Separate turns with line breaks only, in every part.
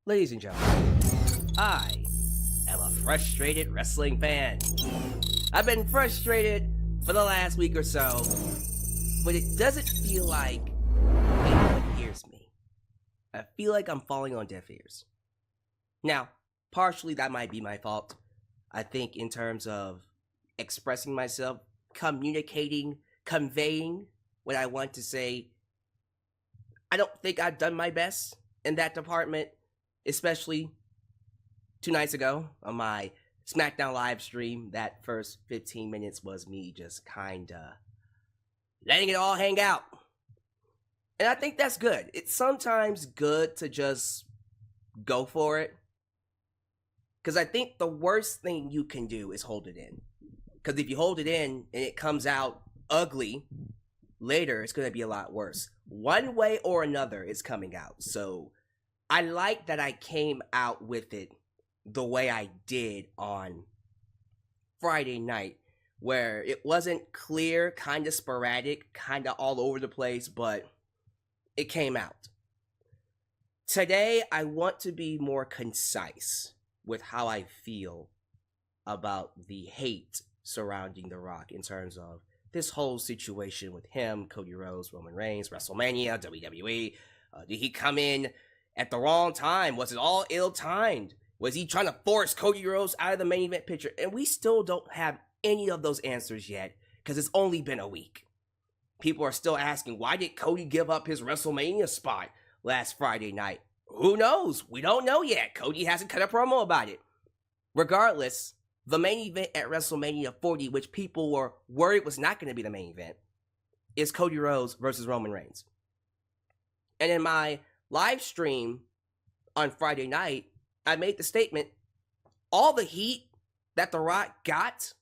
Ladies and gentlemen, I am a frustrated wrestling fan. I've been frustrated for the last week or so, but it doesn't feel like anyone hears me. I feel like I'm falling on deaf ears. Now, partially that might be my fault. I think in terms of expressing myself, communicating, conveying what I want to say, I don't think I've done my best in that department, especially 2 nights ago on my SmackDown live stream. That first 15 minutes was me just kinda letting it all hang out. And I think that's good. It's sometimes good to just go for it. Because I think the worst thing you can do is hold it in. Because if you hold it in and it comes out ugly, later it's going to be a lot worse. One way or another, it's coming out. So I like that I came out with it the way I did on Friday night, where it wasn't clear, kind of sporadic, kind of all over the place, but it came out. Today, I want to be more concise with how I feel about the hate surrounding The Rock in terms of this whole situation with him, Cody Rhodes, Roman Reigns, WrestleMania, WWE. Did he come in at the wrong time? Was it all ill-timed? Was he trying to force Cody Rhodes out of the main event picture? And we still don't have any of those answers yet because it's only been a week. People are still asking, why did Cody give up his WrestleMania spot last Friday night? Who knows? We don't know yet. Cody hasn't cut a promo about it. Regardless, the main event at WrestleMania 40, which people were worried was not going to be the main event, is Cody Rhodes versus Roman Reigns. And in my live stream on Friday night, I made the statement, all the heat that The Rock got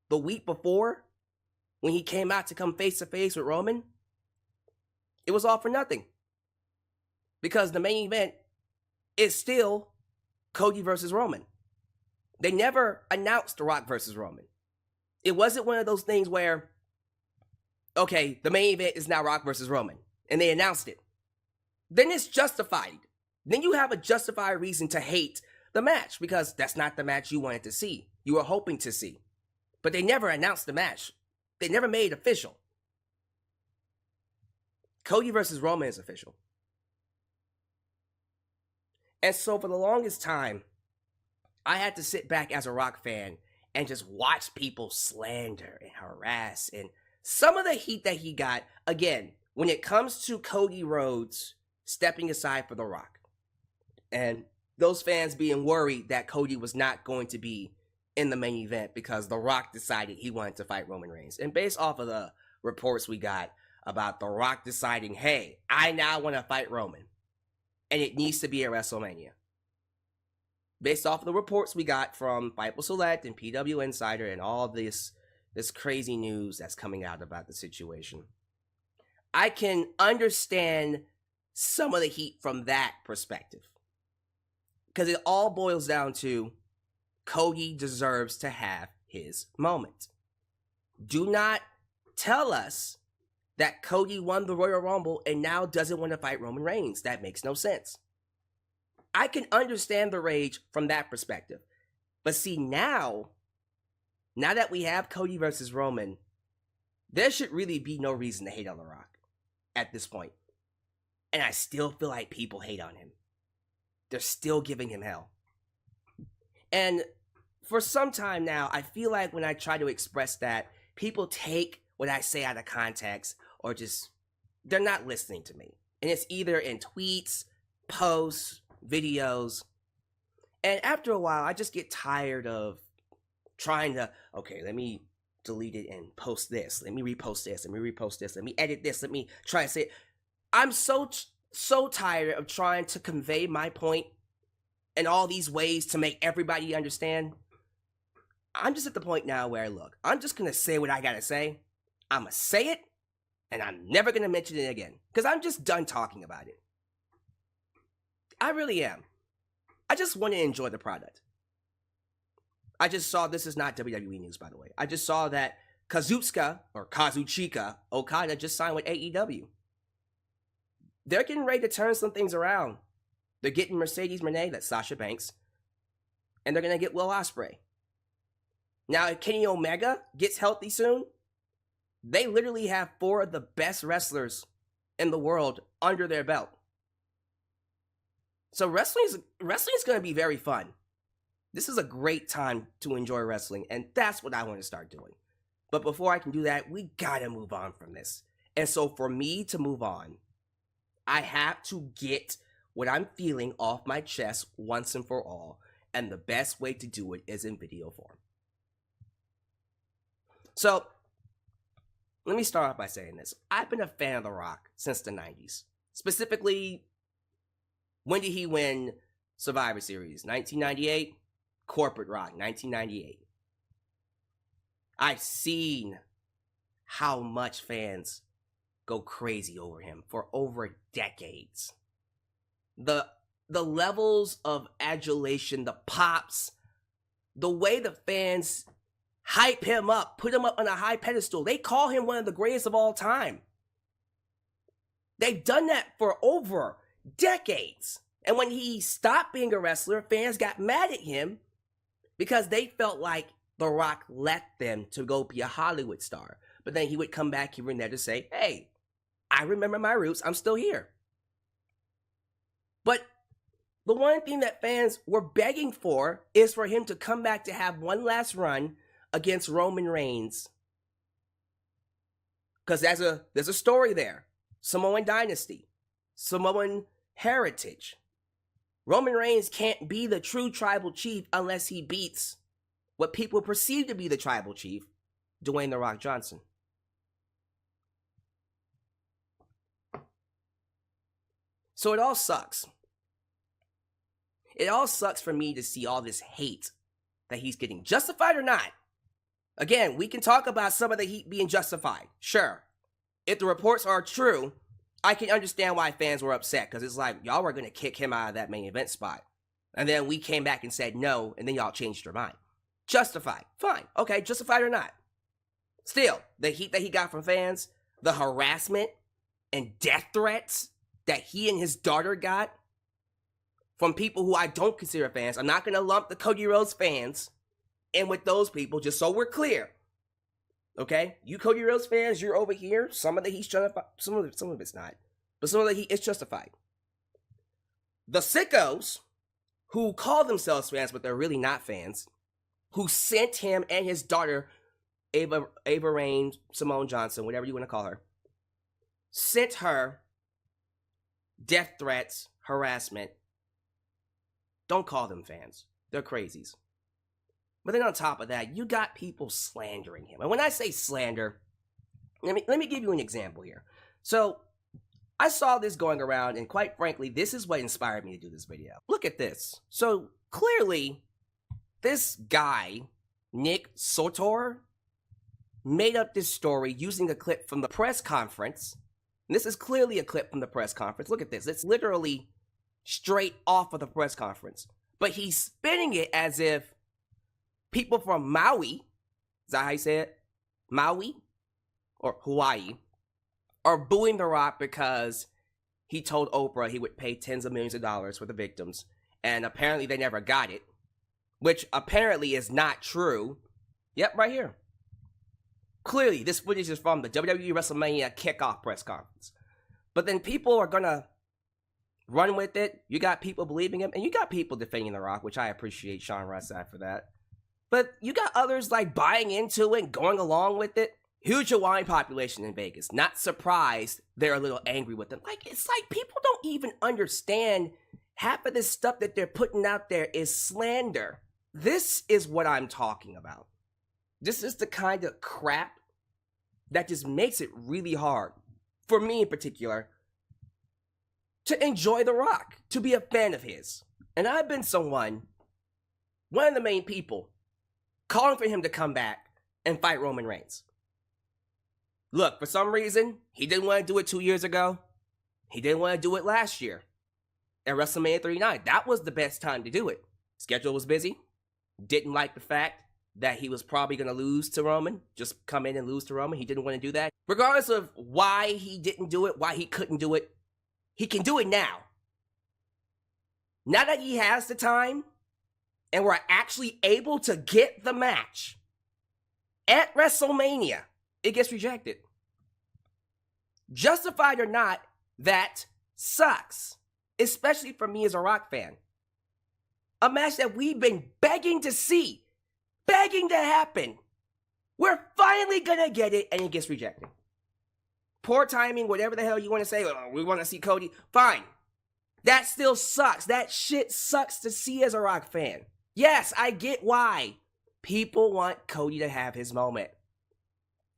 the week before when he came out to come face to face with Roman, it was all for nothing. Because the main event is still Cody versus Roman. They never announced The Rock versus Roman. It wasn't one of those things where, okay, the main event is now Rock versus Roman, and they announced it. Then it's justified. Then you have a justified reason to hate the match, because that's not the match you wanted to see. You were hoping to see. But they never announced the match. They never made it official. Cody versus Roman is official. And so for the longest time, I had to sit back as a Rock fan and just watch people slander and harass. And some of the heat that he got, again, when it comes to Cody Rhodes stepping aside for The Rock, and those fans being worried that Cody was not going to be in the main event because The Rock decided he wanted to fight Roman Reigns. And based off of the reports we got about The Rock deciding, hey, I now want to fight Roman, and it needs to be at WrestleMania. Based off of the reports we got from Fightful Select and PW Insider and all this crazy news that's coming out about the situation, I can understand some of the heat from that perspective. Because it all boils down to Cody deserves to have his moment. Do not tell us that Cody won the Royal Rumble and now doesn't want to fight Roman Reigns. That makes no sense. I can understand the rage from that perspective. But see, now that we have Cody versus Roman, there should really be no reason to hate on The Rock at this point. And I still feel like people hate on him. They're still giving him hell. And for some time now, I feel like when I try to express that, people take what I say out of context or just, they're not listening to me. And it's either in tweets, posts, videos. And after a while, I just get tired of trying to, okay, let me delete it and post this. Let me repost this. Let me repost this. Let me edit this. Let me try and say it. I'm so tired of trying to convey my point in all these ways to make everybody understand. I'm just at the point now where, look, I'm just going to say what I got to say. I'm going to say it, and I'm never going to mention it again. Because I'm just done talking about it. I really am. I just want to enjoy the product. I just saw, this is not WWE news, by the way. I just saw that Kazuchika Okada just signed with AEW. They're getting ready to turn some things around. They're getting Mercedes Moné, that's Sasha Banks, and they're going to get Will Ospreay. Now, if Kenny Omega gets healthy soon, they literally have 4 of the best wrestlers in the world under their belt. So wrestling's going to be very fun. This is a great time to enjoy wrestling, and that's what I want to start doing. But before I can do that, we gotta move on from this. And so for me to move on, I have to get what I'm feeling off my chest once and for all, and the best way to do it is in video form. So, let me start off by saying this. I've been a fan of The Rock since the 90s. Specifically, when did he win Survivor Series? 1998? Corporate Rock, 1998. I've seen how much fans go crazy over him for over decades. The levels of adulation, the pops, the way the fans hype him up, put him up on a high pedestal. They call him one of the greatest of all time. They've done that for over decades. And when he stopped being a wrestler, fans got mad at him because they felt like The Rock left them to go be a Hollywood star. But then he would come back here and there to say, hey, I remember my roots, I'm still here. But the one thing that fans were begging for is for him to come back to have one last run against Roman Reigns. Because there's a story there. Samoan dynasty. Samoan heritage. Roman Reigns can't be the true tribal chief unless he beats what people perceive to be the tribal chief, Dwayne "The Rock" Johnson. So it all sucks. It all sucks for me to see all this hate that he's getting, justified or not. Again, we can talk about some of the heat being justified. Sure. If the reports are true, I can understand why fans were upset, because it's like, y'all were going to kick him out of that main event spot. And then we came back and said no, and then y'all changed your mind. Justified. Fine. Okay, justified or not. Still, the heat that he got from fans, the harassment and death threats that he and his daughter got from people who I don't consider fans. I'm not going to lump the Cody Rhodes fans in with those people, just so we're clear. Okay? You Cody Rhodes fans, you're over here. Some of the heat's justified. Some of it's not. But some of the heat is justified. The sickos who call themselves fans, but they're really not fans, who sent him and his daughter, Ava Rain, Simone Johnson, whatever you want to call her, sent her death threats, harassment. Don't call them fans. They're crazies. But then on top of that, you got people slandering him. And when I say slander, let me give you an example here. So, I saw this going around, and quite frankly, this is what inspired me to do this video. Look at this. So, clearly, this guy, Nick Sortor, made up this story using a clip from the press conference. And this is clearly a clip from the press conference. Look at this. It's literally straight off of the press conference. But he's spinning it as if people from Maui, is that how you say it? Maui? Or Hawaii, are booing The Rock because he told Oprah he would pay tens of millions of dollars for the victims. And apparently they never got it. Which apparently is not true. Yep, right here. Clearly, this footage is from the WWE WrestleMania kickoff press conference. But then people are gonna run with it. You got people believing him, and you got people defending The Rock, which I appreciate Sean Rossap for that. But you got others like buying into it and going along with it. Huge Hawaiian population in Vegas. Not surprised they're a little angry with them. Like, it's like people don't even understand half of this stuff that they're putting out there is slander. This is what I'm talking about. This is the kind of crap that just makes it really hard, for me in particular, to enjoy The Rock, to be a fan of his. And I've been one of the main people, calling for him to come back and fight Roman Reigns. Look, for some reason, he didn't want to do it 2 years ago. He didn't want to do it last year at WrestleMania 39. That was the best time to do it. Schedule was busy. Didn't like the fact that he was probably going to lose to Roman. Just come in and lose to Roman. He didn't want to do that. Regardless of why he didn't do it, why he couldn't do it, he can do it now. Now that he has the time and we're actually able to get the match at WrestleMania, it gets rejected. Justified or not, that sucks, especially for me as a Rock fan. A match that we've been begging to see, begging to happen. We're finally gonna get it, and it gets rejected. Poor timing, whatever the hell you want to say. Oh, we want to see Cody. Fine. That still sucks. That shit sucks to see as a Rock fan. Yes, I get why people want Cody to have his moment.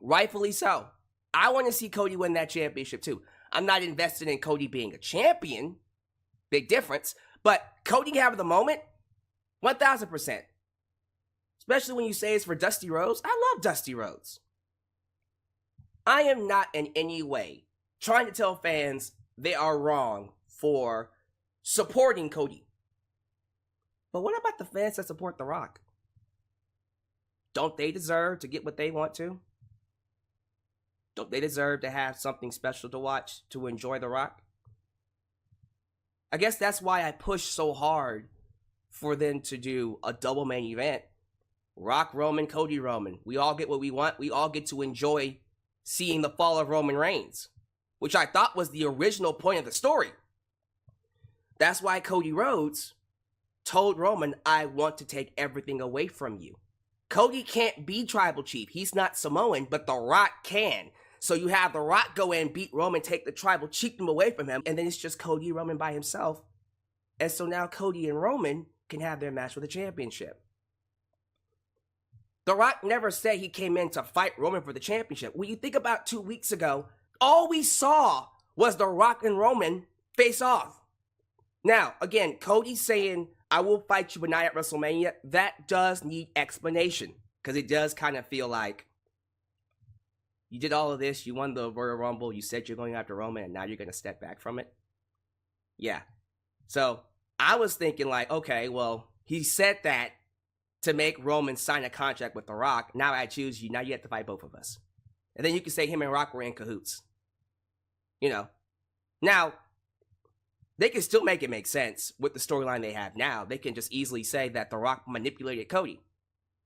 Rightfully so. I want to see Cody win that championship too. I'm not invested in Cody being a champion. Big difference. But Cody having the moment, 1,000%. Especially when you say it's for Dusty Rhodes. I love Dusty Rhodes. I am not in any way trying to tell fans they are wrong for supporting Cody. But what about the fans that support The Rock? Don't they deserve to get what they want to? Don't they deserve to have something special to watch, to enjoy The Rock? I guess that's why I push so hard for them to do a double main event. Rock Roman, Cody Roman. We all get what we want. We all get to enjoy seeing the fall of Roman Reigns, which I thought was the original point of the story. That's why Cody Rhodes told Roman, I want to take everything away from you. Cody can't be tribal chief. He's not Samoan, but The Rock can. So you have The Rock go in, beat Roman, take the tribal chiefdom away from him, and then it's just Cody Roman by himself. And so now Cody and Roman can have their match for the championship. The Rock never said he came in to fight Roman for the championship. When you think about 2 weeks ago, all we saw was The Rock and Roman face off. Now, again, Cody saying, I will fight you but not at WrestleMania, that does need explanation. Because it does kind of feel like, you did all of this, you won the Royal Rumble, you said you're going after Roman, and now you're going to step back from it? Yeah. So, I was thinking like, okay, well, he said that to make Roman sign a contract with The Rock. Now I choose you. Now you have to fight both of us. And then you can say him and Rock were in cahoots. You know. Now, they can still make it make sense with the storyline they have now. They can just easily say that The Rock manipulated Cody.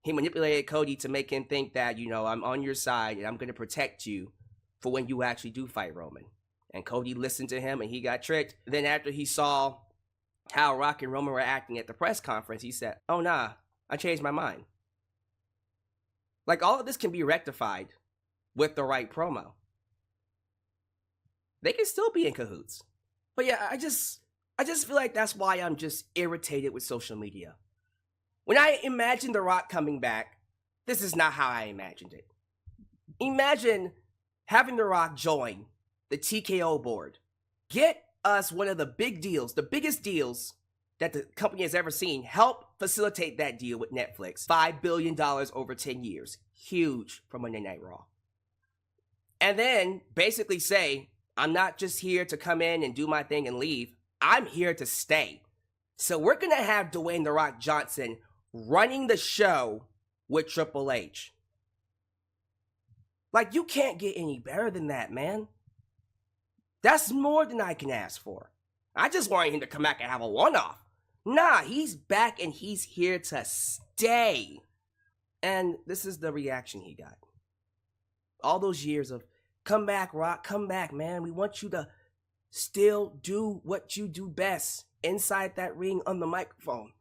He manipulated Cody to make him think that, you know, I'm on your side and I'm going to protect you for when you actually do fight Roman. And Cody listened to him and he got tricked. Then after he saw how Rock and Roman were acting at the press conference, he said, oh nah, I changed my mind. Like, all of this can be rectified with the right promo. They can still be in cahoots. But yeah, I just feel like that's why I'm just irritated with social media. When I imagined The Rock coming back, this is not how I imagined it. Imagine having The Rock join the TKO board. Get us one of the big deals, the biggest deals that the company has ever seen. Help facilitate that deal with Netflix. $5 billion over 10 years. Huge for Monday Night Raw. And then basically say, I'm not just here to come in and do my thing and leave. I'm here to stay. So we're going to have Dwayne The Rock Johnson running the show with Triple H. Like, you can't get any better than that, man. That's more than I can ask for. I just wanted him to come back and have a one-off. Nah, he's back and he's here to stay. And this is the reaction he got. All those years of, come back, Rock, come back, man. We want you to still do what you do best inside that ring on the microphone.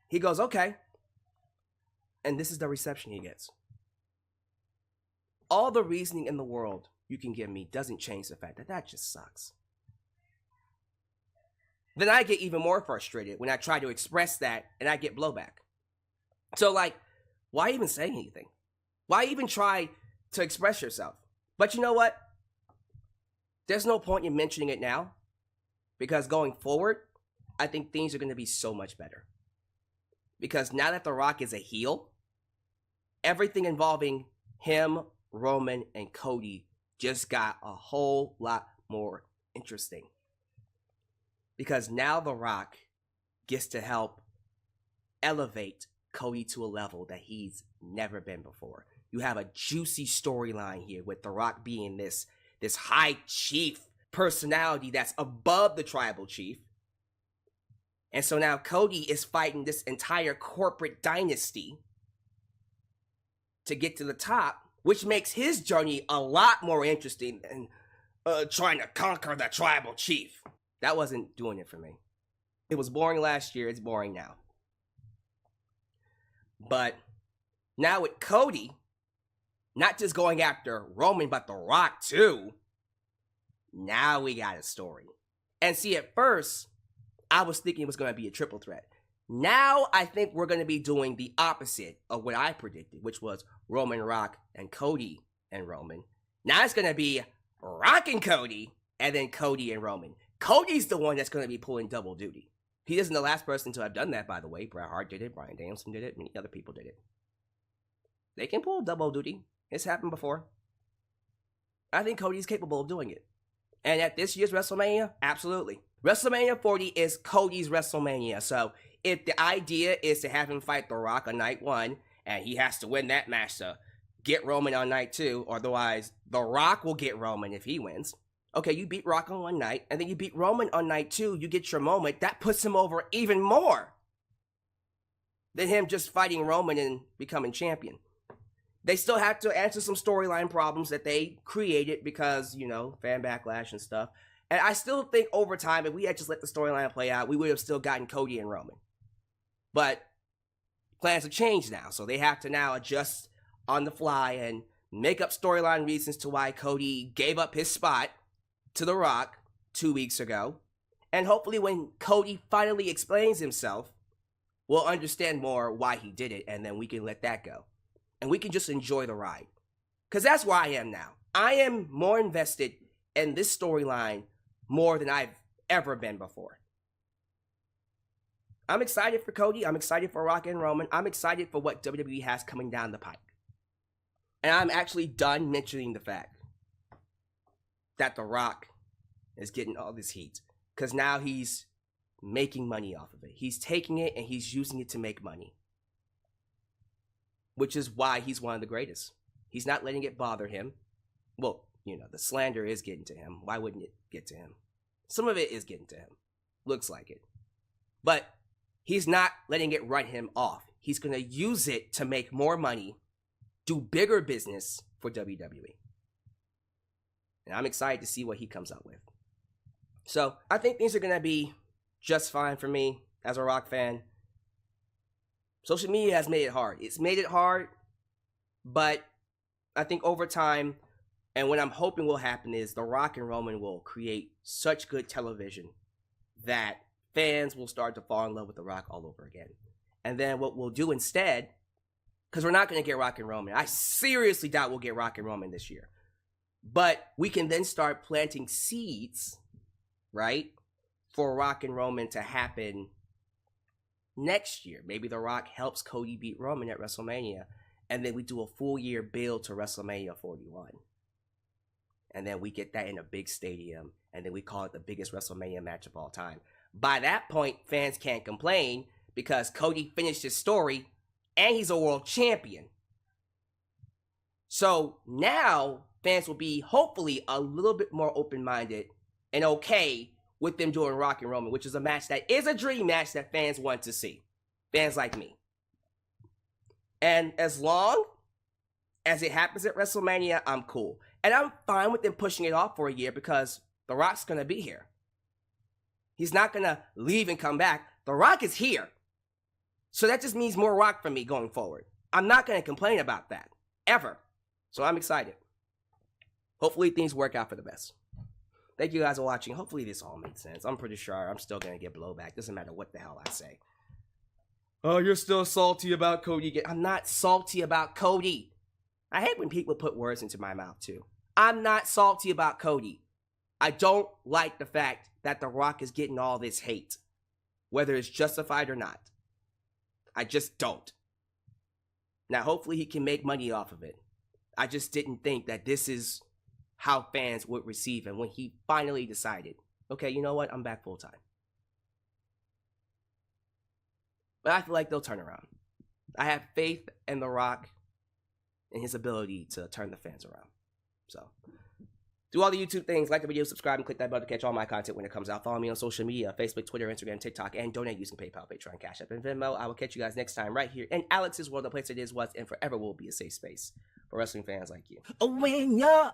He goes, okay. And this is the reception he gets. All the reasoning in the world you can give me doesn't change the fact that that just sucks. Then I get even more frustrated when I try to express that and I get blowback. So, like, why even say anything? Why even try to express yourself? But you know what? There's no point in mentioning it now, because going forward, I think things are going to be so much better. Because now that The Rock is a heel, everything involving him, Roman, and Cody just got a whole lot more interesting. Because now The Rock gets to help elevate Cody to a level that he's never been before. You have a juicy storyline here with The Rock being this high chief personality that's above the tribal chief. And so now Cody is fighting this entire corporate dynasty to get to the top, which makes his journey a lot more interesting than trying to conquer the tribal chief. That wasn't doing it for me. It was boring last year, it's boring now. But now with Cody, not just going after Roman, but The Rock too, now we got a story. And see, at first, I was thinking it was going to be a triple threat. Now I think we're going to be doing the opposite of what I predicted, which was Roman, Rock, and Cody and Roman. Now it's going to be Rock and Cody, and then Cody and Roman. Cody's the one that's going to be pulling double duty. He isn't the last person to have done that, by the way. Bret Hart did it, Bryan Danielson did it, many other people did it. They can pull double duty. It's happened before. I think Cody's capable of doing it. And at this year's WrestleMania, absolutely. WrestleMania 40 is Cody's WrestleMania. So if the idea is to have him fight The Rock on night 1, and he has to win that match to get Roman on night 2, or otherwise The Rock will get Roman if he wins. Okay, you beat Rock on one night, and then you beat Roman on night 2, you get your moment. That puts him over even more than him just fighting Roman and becoming champion. They still have to answer some storyline problems that they created because, you know, fan backlash and stuff. And I still think over time, if we had just let the storyline play out, we would have still gotten Cody and Roman. But plans have changed now, so they have to now adjust on the fly and make up storyline reasons to why Cody gave up his spot to The Rock 2 weeks ago. And hopefully when Cody finally explains himself, we'll understand more why he did it, and then we can let that go. And we can just enjoy the ride. Because that's where I am now. I am more invested in this storyline more than I've ever been before. I'm excited for Cody. I'm excited for Rock and Roman. I'm excited for what WWE has coming down the pike. And I'm actually done mentioning the fact that The Rock is getting all this heat. Because now he's making money off of it. He's taking it and he's using it to make money. Which is why he's one of the greatest. He's not letting it bother him. Well, you know, the slander is getting to him. Why wouldn't it get to him? Some of it is getting to him. Looks like it. But he's not letting it run him off. He's going to use it to make more money, do bigger business for WWE. And I'm excited to see what he comes up with. So I think things are going to be just fine for me as a Rock fan. Social media has made it hard. It's made it hard, but I think over time, and what I'm hoping will happen is The Rock and Roman will create such good television that fans will start to fall in love with The Rock all over again. And then what we'll do instead, because we're not going to get Rock and Roman. I seriously doubt we'll get Rock and Roman this year. But we can then start planting seeds, right, for Rock and Roman to happen next year. Maybe The Rock helps Cody beat Roman at WrestleMania, and then we do a full year build to WrestleMania 41. And then we get that in a big stadium, and then we call it the biggest WrestleMania match of all time. By that point, fans can't complain because Cody finished his story, and he's a world champion. So now, fans will be hopefully a little bit more open-minded and okay with them doing Rock and Roman, which is a match that is a dream match that fans want to see. Fans like me. And as long as it happens at WrestleMania, I'm cool. And I'm fine with them pushing it off for a year because The Rock's going to be here. He's not going to leave and come back. The Rock is here. So that just means more Rock for me going forward. I'm not going to complain about that. Ever. So I'm excited. Hopefully things work out for the best. Thank you guys for watching. Hopefully this all made sense. I'm pretty sure I'm still going to get blowback. Doesn't matter what the hell I say. Oh, you're still salty about Cody. I'm not salty about Cody. I hate when people put words into my mouth too. I'm not salty about Cody. I don't like the fact that The Rock is getting all this hate. Whether it's justified or not. I just don't. Now hopefully he can make money off of it. I just didn't think that this is how fans would receive him when he finally decided, okay, you know what, I'm back full time. But I feel like they'll turn around. I have faith in The Rock and his ability to turn the fans around. So, Do all the YouTube things, like the video, subscribe, and click that button to catch all my content when it comes out. Follow me on social media, Facebook, Twitter, Instagram, TikTok, and donate using PayPal, Patreon, Cashapp, and Venmo. I will catch you guys next time right here in Alyx's world, the place it is, was, and forever will be a safe space for wrestling fans like you.
When you're